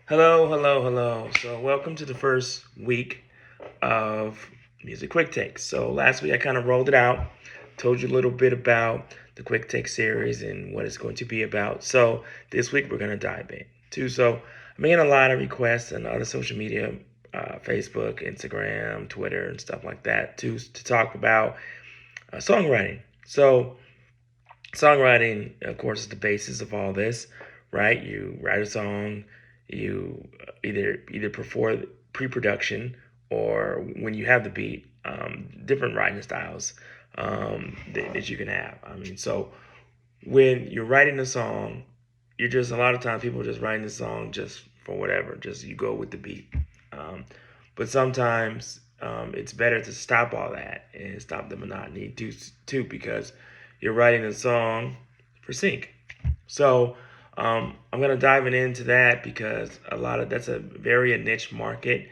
Hello, hello, hello. So, welcome to the first week of Music Quick Takes. So, last week I kind of rolled it out, told you a little bit about the Quick Take series and what it's going to be about. So, this week we're going to dive in too. So, I'm getting a lot of requests on other social media, Facebook, Instagram, Twitter, and stuff like that, to talk about songwriting. So, songwriting, of course, is the basis of all this, right? You write a song, you either perform pre-production or when you have the beat, different writing styles that you can have. I mean, so when you're writing a song, you're just a lot of times people are just writing a song just for whatever, just you go with the beat. Um, but sometimes it's better to stop all that and stop the monotony too, because you're writing a song for sync. So I'm gonna dive into that because that's a very niche market.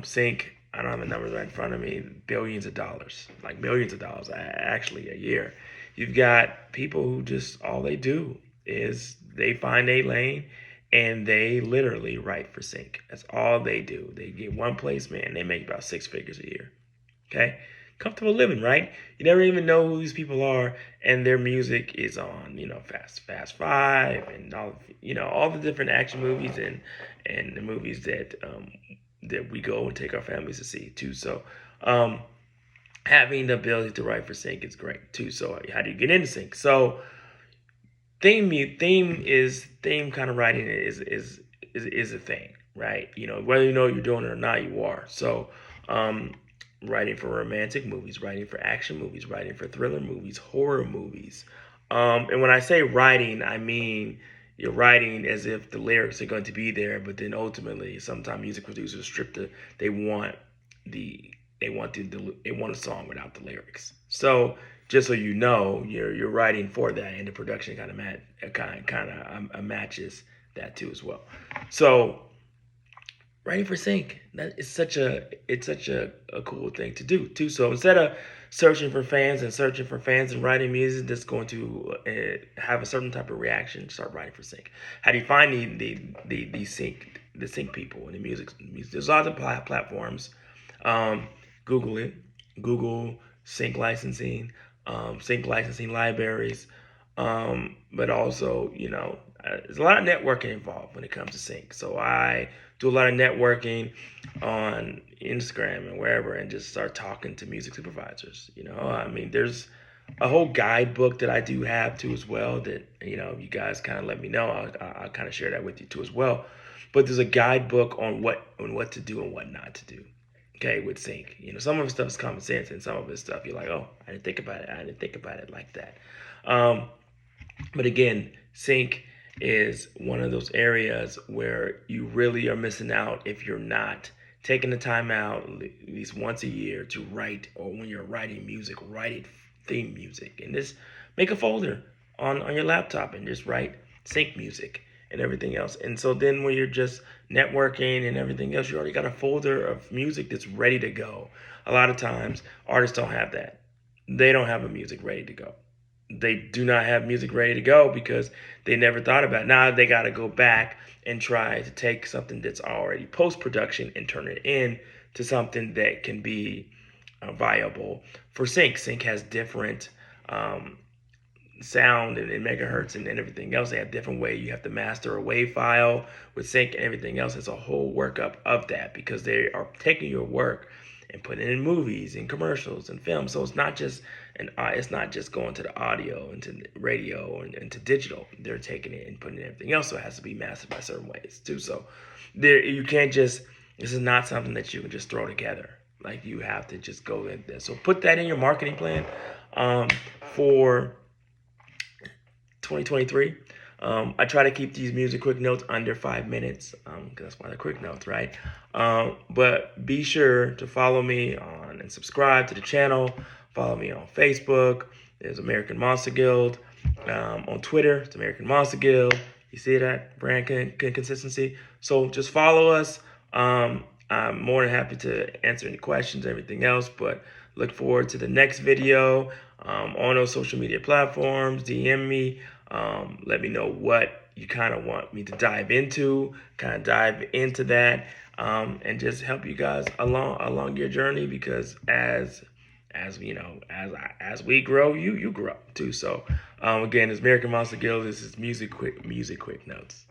Sync, I don't have the numbers right in front of me, billions of dollars, like millions of dollars actually a year. You've got people who just all they do is they find a lane and they literally write for sync. That's all they do. They get one placement and they make about six figures a year. Okay? Comfortable living, right? You never even know who these people are, and their music is on, Fast Five and all the different action movies and the movies that we go and take our families to see too. So um having the ability to write for sync is great too. So how do you get into sync? So theme kind of writing is a thing, right? Whether you know what you're doing it or not, you are. So writing for romantic movies, writing for action movies, writing for thriller movies, horror movies. And when I say writing, I mean you're writing as if the lyrics are going to be there, but then ultimately, sometimes music producers they want the they want a song without the lyrics. So just so you know, you're writing for that, and the production kind of matches that too as well. So writing for sync, that is such a cool thing to do too. So instead of searching for fans and writing music that's going to have a certain type of reaction, start writing for sync. How do you find the sync people in the music? There's lots of platforms. um, Google it. Google sync licensing libraries. But also, there's a lot of networking involved when it comes to sync. So I do a lot of networking on Instagram and wherever, and just start talking to music supervisors. I mean, there's a whole guidebook that I do have too as well. That you guys kind of let me know. I'll kind of share that with you too as well. But there's a guidebook on what to do and what not to do. Okay, with sync. Some of the stuff is common sense, and some of the stuff you're like, oh, I didn't think about it. I didn't think about it like that. Um, but again, sync is one of those areas where you really are missing out if you're not taking the time out at least once a year to write, or when you're writing music, write it theme music, and just make a folder on your laptop and just write sync music and everything else. And so then when you're just networking and everything else, you already got a folder of music that's ready to go. A lot of times artists don't have that. They don't have a music ready to go. They do not have music ready to go because they never thought about it. Now they got to go back and try to take something that's already post production and turn it in to something that can be viable for sync. Sync has different sound and megahertz and everything else. They have different way you have to master a wave file with sync, and everything else. It's a whole workup of that because they are taking your work and putting it in movies and commercials and film. So it's not just going to the audio and to the radio and to digital. They're taking it and putting everything else. So it has to be mastered by certain ways too. So you can't just, this is not something that you can just throw together. Like, you have to just go in there. So put that in your marketing plan for 2023. I try to keep these music quick notes under 5 minutes, because that's why they're quick notes, right? But be sure to follow me on and subscribe to the channel. Follow me on Facebook. There's American Monster Guild. On Twitter, it's American Monster Guild. You see that brand consistency? So just follow us. I'm more than happy to answer any questions, everything else, but look forward to the next video on those social media platforms. DM me. Let me know what you kind of want me to dive into, that, and just help you guys along your journey, because as you know, as we grow, you grow too. So again, it's American Monster Guild. This is music quick notes.